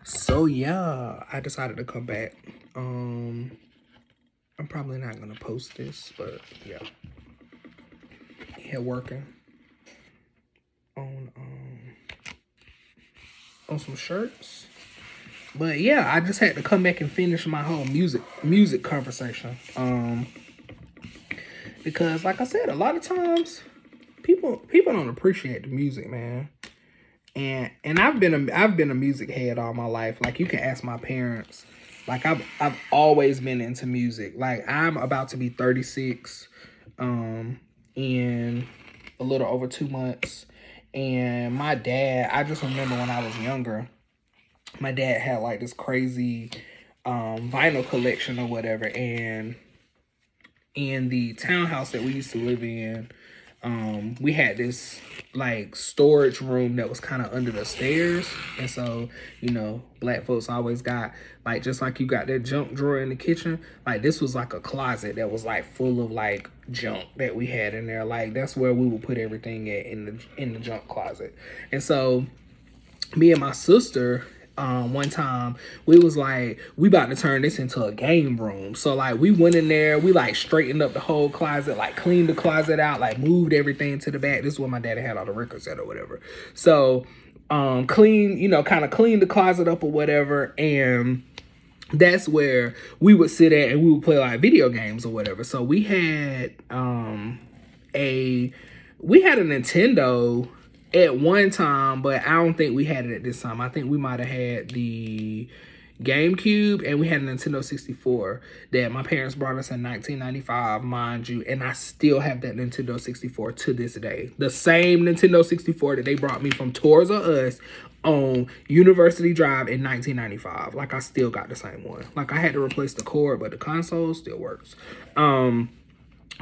So yeah, I decided to come back. I'm probably not gonna post this, but yeah, here working on on some shirts. But yeah, I just had to come back and finish my whole music conversation. Because like I said, a lot of times people don't appreciate the music, man. And I've been a music head all my life. Like you can ask my parents. Like I've always been into music. Like I'm about to be 36 in a little over 2 months. And my dad, I just remember when I was younger, my dad had like this crazy vinyl collection or whatever. And in the townhouse that we used to live in, we had this like storage room that was kind of under the stairs. And so, black folks always got like, just like you got that junk drawer in the kitchen, like this was like a closet that was like full of like junk that we had in there. Like that's where we would put everything at in the junk closet. And so me and my sister, one time we was like, we about to turn this into a game room. So like we went in there, we like straightened up the whole closet, like cleaned the closet out, like moved everything to the back. This is where my daddy had all the records at or whatever. So clean, kind of cleaned the closet up or whatever. And that's where we would sit at and we would play like video games or whatever. So a we had a Nintendo at one time, but I don't think we had it at this time. I think we might have had the GameCube and we had a Nintendo 64 that my parents brought us in 1995, mind you, and I still have that Nintendo 64 to this day. The same Nintendo 64 that they brought me from Toys R Us on University Drive in 1995. Like I still got the same one. Like I had to replace the cord, but the console still works.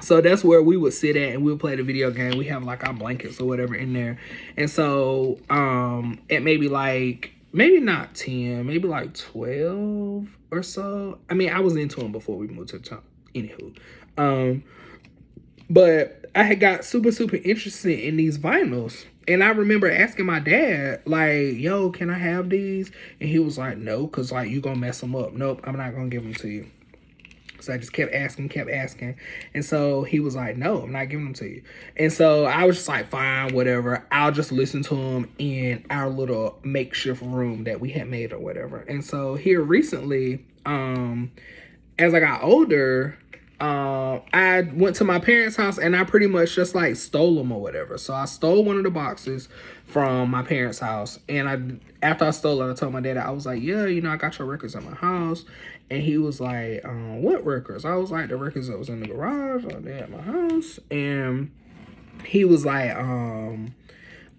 So that's where we would sit at and we would play the video game. We have like our blankets or whatever in there. And so at maybe not 10, maybe like 12 or so. I mean, I was into them before we moved to the town. Anywho. But I had got super interested in these vinyls. And I remember asking my dad, like, yo, can I have these? And he was like, no, because like you gonna mess them up. Nope, I'm not gonna give them to you. So I just kept asking. And so he was like, no, I'm not giving them to you. And so I was just like, fine, whatever. I'll just listen to them in our little makeshift room that we had made or whatever. And so here recently, as I got older, I went to my parents' house and I pretty much just like stole them or whatever. So I stole one of the boxes from my parents' house. And after I stole it, I told my dad, I was like, yeah, I got your records at my house. And he was like, what records? I was like, the records that was in the garage or they at my house. And he was like,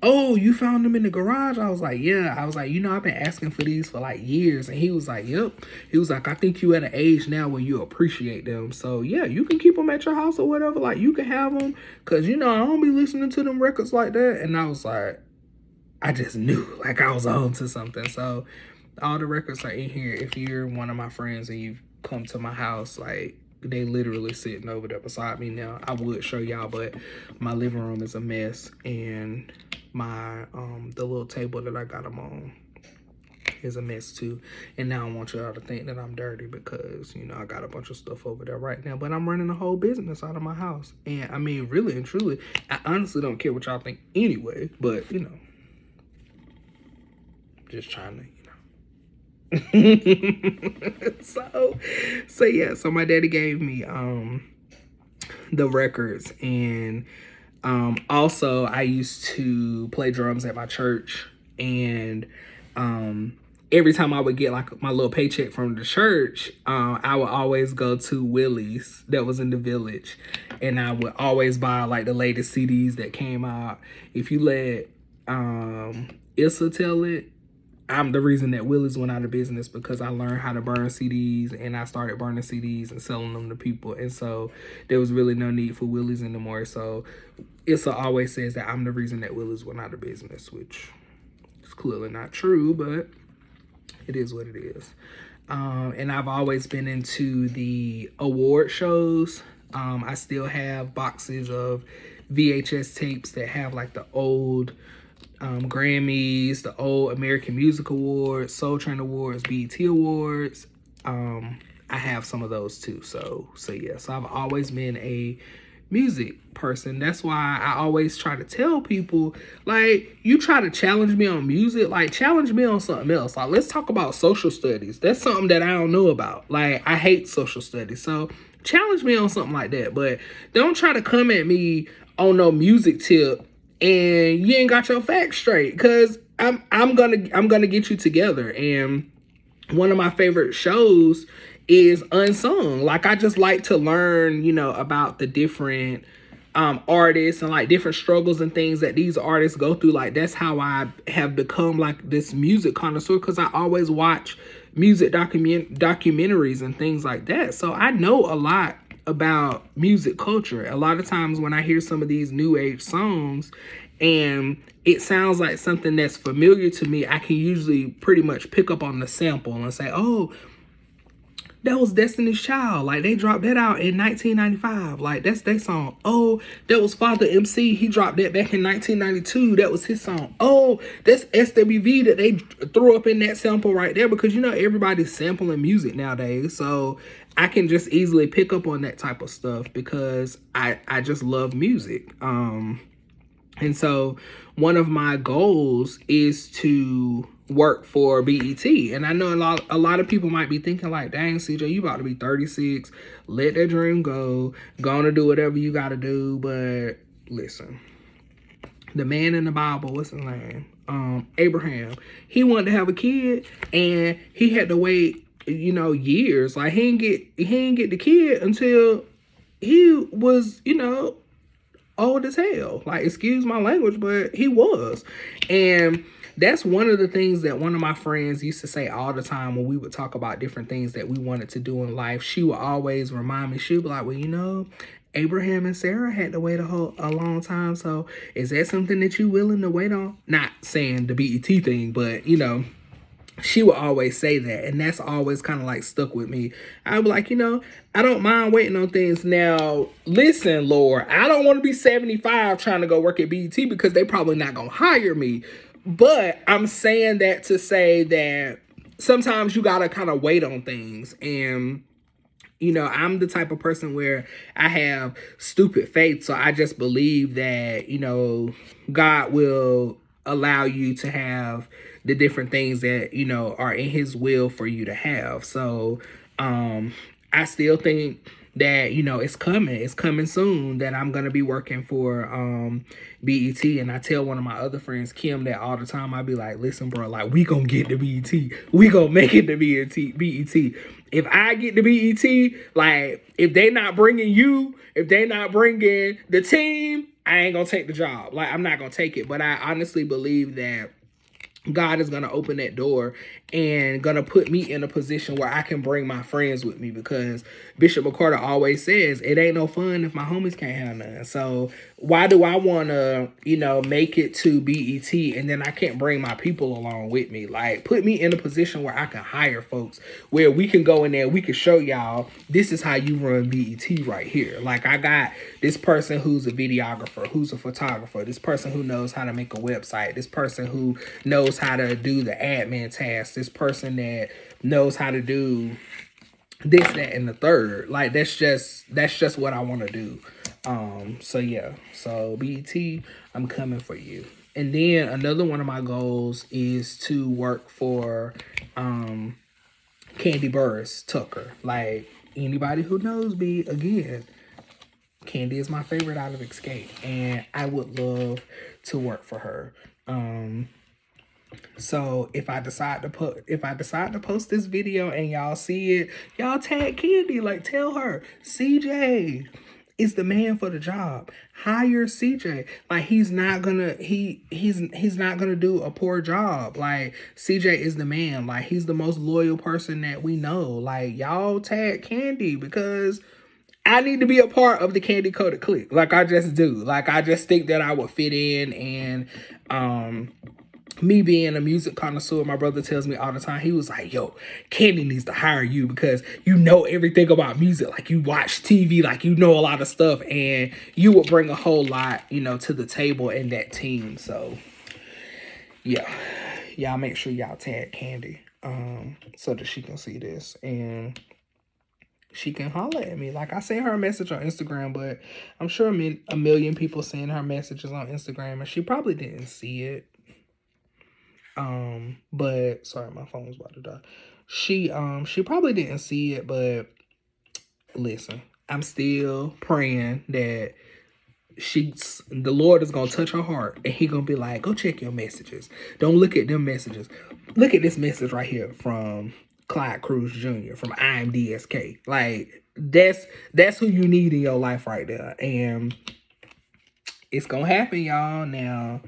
oh, you found them in the garage? I was like, yeah. I was like, I've been asking for these for like years. And he was like, yep. He was like, I think you at an age now where you appreciate them. So yeah, you can keep them at your house or whatever. Like you can have them. Cause I don't be listening to them records like that. And I was like, I just knew like I was on to something. So all the records are in here. If you're one of my friends and you've come to my house, like they literally sitting over there beside me now. I would show y'all, but my living room is a mess. And my the little table that I got them on is a mess too. And now I want y'all to think that I'm dirty because I got a bunch of stuff over there right now, but I'm running a whole business out of my house. And I mean, really and truly, I honestly don't care what y'all think anyway, but just trying to so my daddy gave me the records. And also I used to play drums at my church. And every time I would get like my little paycheck from the church, I would always go to Willie's that was in the village. And I would always buy like the latest CDs that came out. If you let Issa tell it, I'm the reason that Willie's went out of business because I learned how to burn CDs and I started burning CDs and selling them to people. And so there was really no need for Willie's anymore. So Issa always says that I'm the reason that Willie's went out of business, which is clearly not true, but it is what it is. And I've always been into the award shows. I still have boxes of VHS tapes that have like the old Grammys, the old American Music Awards, Soul Train Awards, BET Awards. I have some of those too. So yeah. So I've always been a music person. That's why I always try to tell people, like, you try to challenge me on music, like, challenge me on something else. Like, let's talk about social studies. That's something that I don't know about. Like, I hate social studies. So challenge me on something like that. But don't try to come at me on no music tip and you ain't got your facts straight, because I'm gonna get you together. And one of my favorite shows is Unsung. Like, I just like to learn, about the different artists and like different struggles and things that these artists go through. Like, that's how I have become like this music connoisseur, because I always watch music documentaries and things like that. So I know a lot about music culture. A lot of times when I hear some of these new age songs and it sounds like something that's familiar to me, I can usually pretty much pick up on the sample and say, oh, that was Destiny's Child. Like, they dropped that out in 1995. Like, that's their song. Oh, that was Father MC. He dropped that back in 1992. That was his song. Oh, that's SWV that they threw up in that sample right there. Because, everybody's sampling music nowadays. So I can just easily pick up on that type of stuff because I just love music. And so one of my goals is to work for BET. And I know a lot of people might be thinking like, dang, CJ, you about to be 36. Let that dream go. Gonna do whatever you got to do. But listen, the man in the Bible, what's his name? Abraham. He wanted to have a kid and he had to wait, years. Like, he didn't get the kid until he was, old as hell. Like, excuse my language, but he was. And that's one of the things that one of my friends used to say all the time when we would talk about different things that we wanted to do in life. She would always remind me, she would be like, well, Abraham and Sarah had to wait a long time. So is that something that you willing to wait on? Not saying the BET thing, but, she would always say that, and that's always kind of like stuck with me. I'd be like, I don't mind waiting on things. Now, listen, Lord, I don't want to be 75 trying to go work at BET because they probably not going to hire me. But I'm saying that to say that sometimes you got to kind of wait on things. And, I'm the type of person where I have stupid faith. So I just believe that, God will allow you to have the different things that, are in his will for you to have. So I still think that, it's coming soon, that I'm going to be working for BET. And I tell one of my other friends, Kim, that all the time. I be like, listen, bro, like, we going to get to BET. We going to make it to BET. If I get to BET, like, if they not bringing you, if they not bringing the team, I ain't going to take the job. Like, I'm not going to take it. But I honestly believe that God is going to open that door and going to put me in a position where I can bring my friends with me, because Bishop McCarter always says it ain't no fun if my homies can't have none. So why do I want to, make it to BET and then I can't bring my people along with me? Like, put me in a position where I can hire folks, where we can go in there, we can show y'all, this is how you run BET right here. Like, I got this person who's a videographer, who's a photographer, this person who knows how to make a website, this person who knows how to do the admin tasks, this person that knows how to do this, that, and the third. Like, that's just what I want to do. So yeah, so BET, I'm coming for you. And then another one of my goals is to work for Kandi Burruss Tucker. Like, anybody who knows me, again, Kandi is my favorite out of Xscape, and I would love to work for her. So if I decide to post this video and y'all see it, y'all tag Kandi. Like, tell her CJ is the man for the job. Hire CJ. Like, he's not gonna do a poor job. Like, CJ is the man. Like, he's the most loyal person that we know. Like, y'all tag Kandi, because I need to be a part of the Kandi Koated clique. Like, I just do. Like, I just think that I would fit in. And me being a music connoisseur, my brother tells me all the time, he was like, yo, Kandi needs to hire you because you know everything about music. Like, you watch TV, like, you know a lot of stuff, and you will bring a whole lot, to the table in that team. So yeah, y'all make sure y'all tag Candy, so that she can see this and she can holler at me. Like, I sent her a message on Instagram, but I'm sure a million people send her messages on Instagram, and she probably didn't see it. But sorry, my phone was about to die. She probably didn't see it, but listen, I'm still praying that the Lord is gonna touch her heart, and He gonna be like, go check your messages. Don't look at them messages. Look at this message right here from Clyde Cruz Jr. from IMDSK. Like, that's who you need in your life right there, and it's gonna happen, y'all. Now,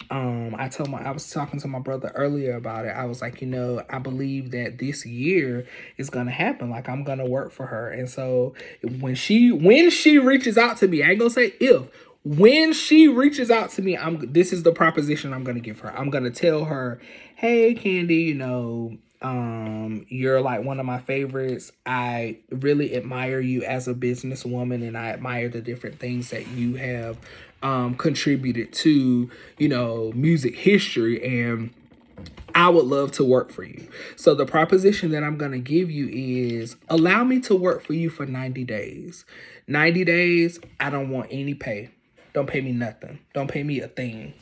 I was talking to my brother earlier about it. I was like, I believe that this year is gonna happen. Like, I'm gonna work for her. And so when she reaches out to me, I ain't gonna say if, when she reaches out to me, this is the proposition I'm gonna give her. I'm gonna tell her, hey Candy, you're like one of my favorites. I really admire you as a businesswoman, and I admire the different things that you have contributed to, music history, and I would love to work for you. So the proposition that I'm going to give you is, allow me to work for you for 90 days. 90 days, I don't want any pay. Don't pay me nothing. Don't pay me a thing.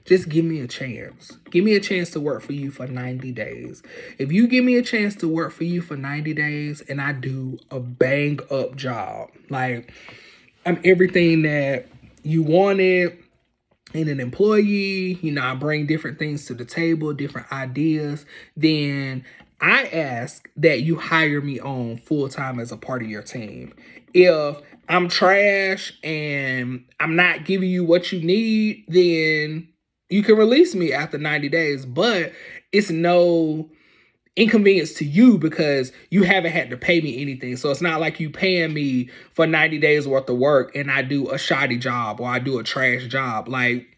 Just give me a chance. Give me a chance to work for you for 90 days. If you give me a chance to work for you for 90 days and I do a bang up job, like, I'm everything that you wanted in an employee, I bring different things to the table, different ideas, then I ask that you hire me on full-time as a part of your team. If I'm trash and I'm not giving you what you need, then you can release me after 90 days, but it's no inconvenience to you because you haven't had to pay me anything. So it's not like you paying me for 90 days worth of work and I do a shoddy job or I do a trash job. Like,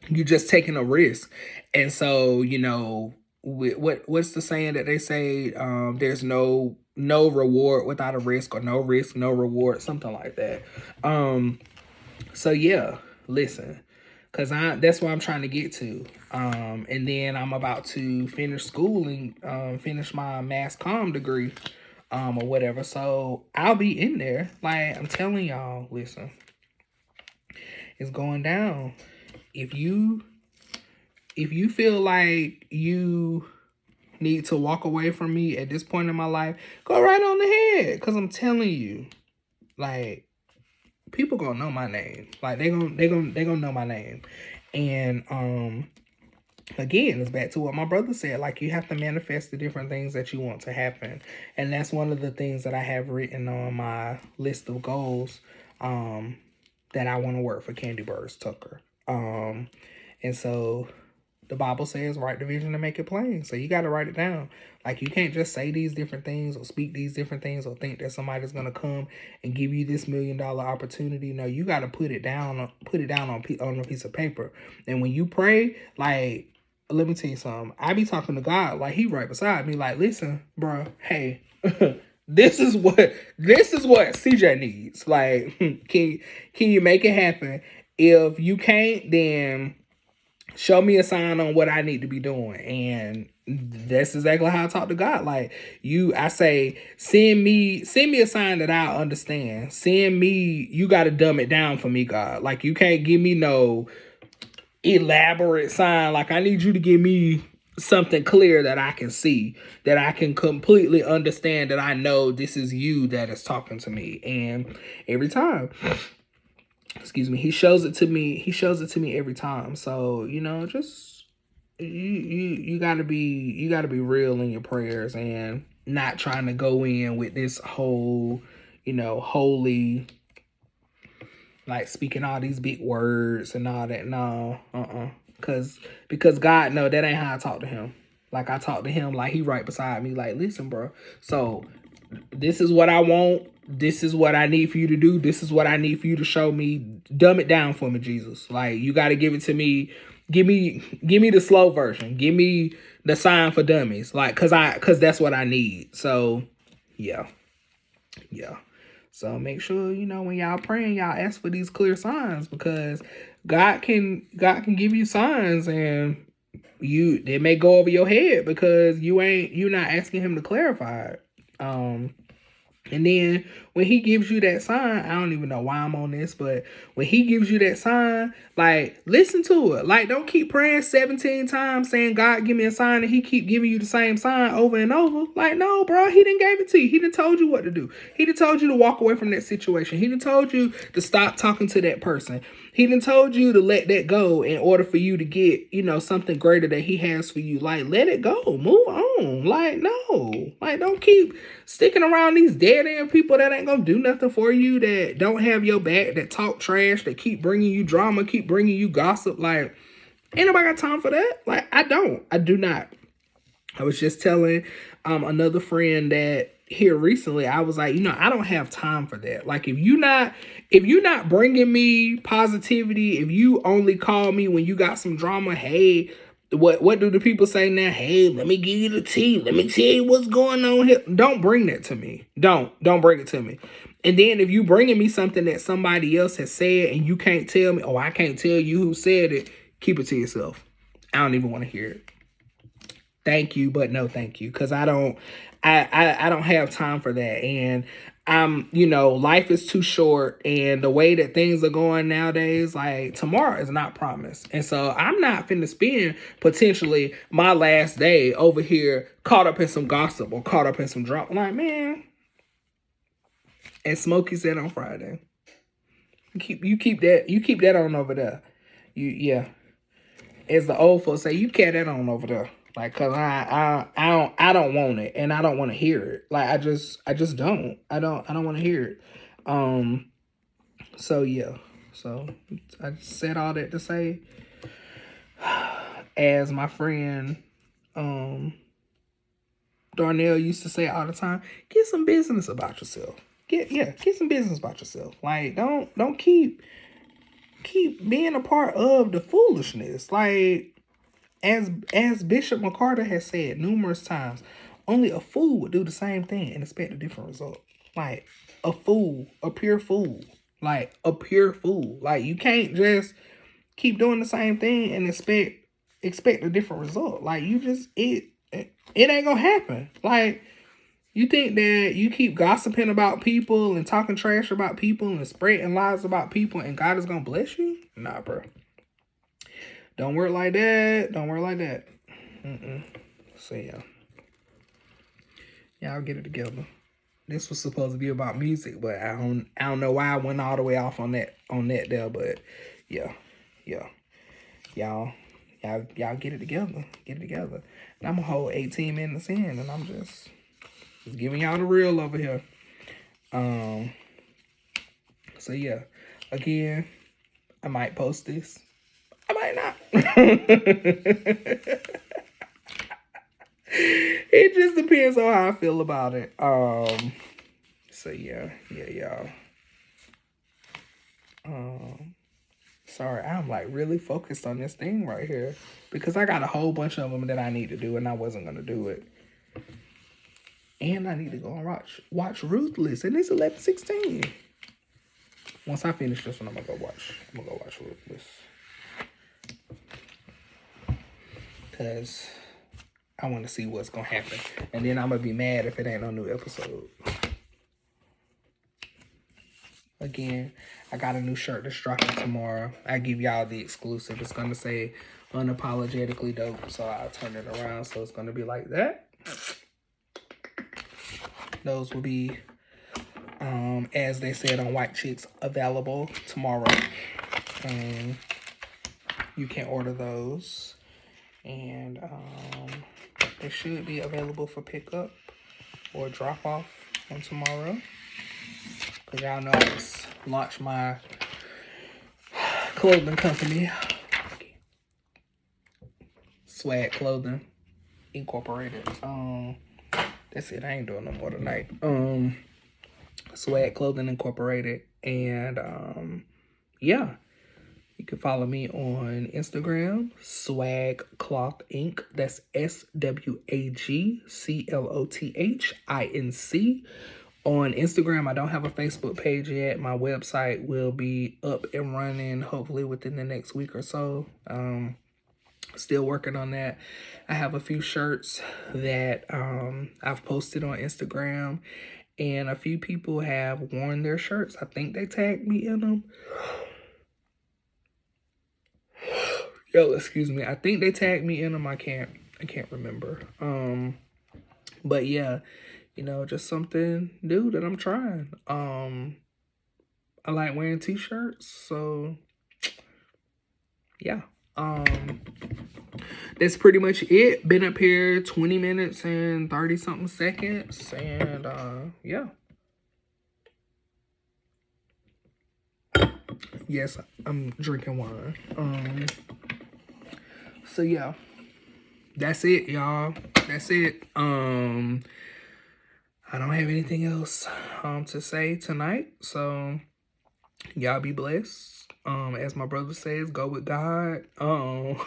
you just taking a risk. And so, what's the saying that they say? There's no reward without a risk, or no risk, no reward, something like that. So yeah, listen, because that's what I'm trying to get to. And then I'm about to finish schooling, finish my mass comm degree, or whatever. So I'll be in there. Like, I'm telling y'all, listen, it's going down. If you feel like you need to walk away from me at this point in my life, go right on ahead. Because I'm telling you, like, people gonna know my name. Like, they gonna know my name. And again, it's back to what my brother said. Like, you have to manifest the different things that you want to happen. And that's one of the things that I have written on my list of goals, that I want to work for Kandi Burruss Tucker. And so the Bible says, write the vision and make it plain. So you got to write it down. Like, you can't just say these different things or speak these different things or think that somebody's going to come and give you this $1 million opportunity. No, you got to put it down on a piece of paper. And when you pray, like, let me tell you something. I be talking to God like He right beside me. Like, listen, bro, hey, this is what CJ needs. Like, can you make it happen? If you can't, then show me a sign on what I need to be doing. And that's exactly how I talk to God. Like, I say, send me a sign that I'll understand. You got to dumb it down for me, God. Like, you can't give me no elaborate sign. Like, I need you to give me something clear that I can see, that I can completely understand, that I know this is you that is talking to me. And every time, He shows it to me every time. So, just you gotta be real in your prayers and not trying to go in with this whole, holy, like, speaking all these big words and all that. No, because God, no, that ain't how I talk to Him. Like, I talk to Him like He right beside me. Like, listen, bro. So this is what I want. This is what I need for you to do. This is what I need for you to show me. Dumb it down for me, Jesus. Like, you got to give it to me. Give me the slow version. Give me the sign for dummies. Like, cause that's what I need. So, yeah. So make sure, when y'all praying, y'all ask for these clear signs, because God can give you signs, and they may go over your head because you're not asking him to clarify it. And then when he gives you that sign, I don't even know why I'm on this, but when he gives you that sign, like, listen to it. Like, don't keep praying 17 times saying, God, give me a sign, and he keep giving you the same sign over and over. Like, no, bro, he didn't gave it to you. He done told you what to do. He done told you to walk away from that situation. He done told you to stop talking to that person. He done told you to let that go in order for you to get, something greater that he has for you. Like, let it go. Move on. Like, no. Like, don't keep sticking around these dead end people that ain't gonna do nothing for you, that don't have your back, that talk trash, that keep bringing you drama, keep bringing you gossip. Like, ain't nobody got time for that. Like, I do not. I was just telling another friend that here recently, I was like, I don't have time for that. Like, if you're not bringing me positivity, if you only call me when you got some drama, hey, what do the people say now? Hey, let me give you the tea. Let me tell you what's going on here. Don't bring that to me. Don't bring it to me. And then if you bringing me something that somebody else has said and you can't tell me, oh, I can't tell you who said it, keep it to yourself. I don't even want to hear it. Thank you, but no thank you. Because I don't have time for that. And life is too short, and the way that things are going nowadays, like, tomorrow is not promised. And so I'm not finna spend potentially my last day over here caught up in some gossip or caught up in some drama. Like, man, as Smokey said on Friday, you keep that on over there. As the old folks say, you carry that on over there. Like, cause I don't want it, and I don't want to hear it. Like, I just don't. I don't want to hear it. So yeah. So I said all that to say, as my friend Darnell used to say all the time, get some business about yourself. Get some business about yourself. Like, don't keep being a part of the foolishness. Like, as Bishop McCarter has said numerous times, only a fool would do the same thing and expect a different result. Like, a fool, a pure fool. Like, a pure fool. Like, you can't just keep doing the same thing and expect a different result. Like, it ain't gonna happen. Like, you think that you keep gossiping about people and talking trash about people and spreading lies about people and God is gonna bless you? Nah, bro. Don't work like that. Don't work like that. So yeah. Y'all get it together. This was supposed to be about music, but I don't know why I went all the way off on that there, but yeah. Y'all get it together. Get it together. And I'm a whole 18 minutes in, and I'm just giving y'all the real over here. So yeah. Again, I might post this. I might not. It just depends on how I feel about it. So yeah, y'all. Sorry, I'm like really focused on this thing right here because I got a whole bunch of them that I need to do, and I wasn't gonna do it. And I need to go and watch Ruthless, and it's 11:16. Once I finish this one, I'm gonna go watch Ruthless. Because I want to see what's going to happen. And then I'm going to be mad if it ain't no new episode. Again, I got a new shirt that's dropping tomorrow. I give y'all the exclusive. It's going to say unapologetically dope. So I'll turn it around so it's going to be like that. Those will be, as they said on White Chicks, available tomorrow. You can order those. And they should be available for pickup or drop off on tomorrow. Because y'all know I just launched my clothing company, Swag Clothing Incorporated. That's it. I ain't doing no more tonight. Swag Clothing Incorporated. And yeah. You can follow me on Instagram, Swag Cloth Inc. That's SWAGCLOTHINC. on Instagram. I don't have a Facebook page yet. My website will be up and running hopefully within the next week or so. Still working on that. I have a few shirts that I've posted on Instagram, and a few people have worn their shirts. I think they tagged me in them. Yo, excuse me. I think they tagged me in them. I can't remember. But yeah, you know, just something new that I'm trying. I like wearing t-shirts, so yeah. That's pretty much it. Been up here 20 minutes and 30 something seconds, and yeah. Yes, I'm drinking wine. So yeah, that's it, y'all. That's it. I don't have anything else to say tonight, so y'all be blessed. As my brother says, go with God. And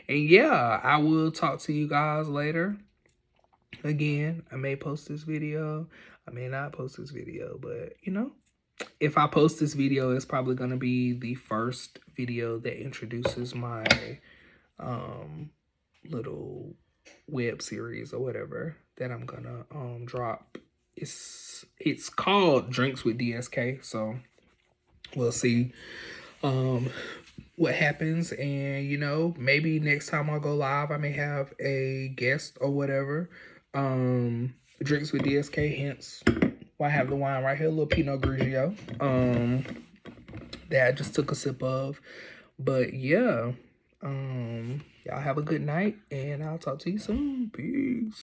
yeah, I will talk to you guys later. Again, I may post this video, I may not post this video, but you know, if I post this video, it's probably going to be the first video that introduces my little web series or whatever that I'm gonna drop. It's called Drinks with DSK, so we'll see what happens. And you know, maybe next time I go live, I may have a guest or whatever. Drinks with DSK, hence why I have the wine right here, a little Pinot Grigio that I just took a sip of. But yeah, y'all have a good night, and I'll talk to you soon. Peace.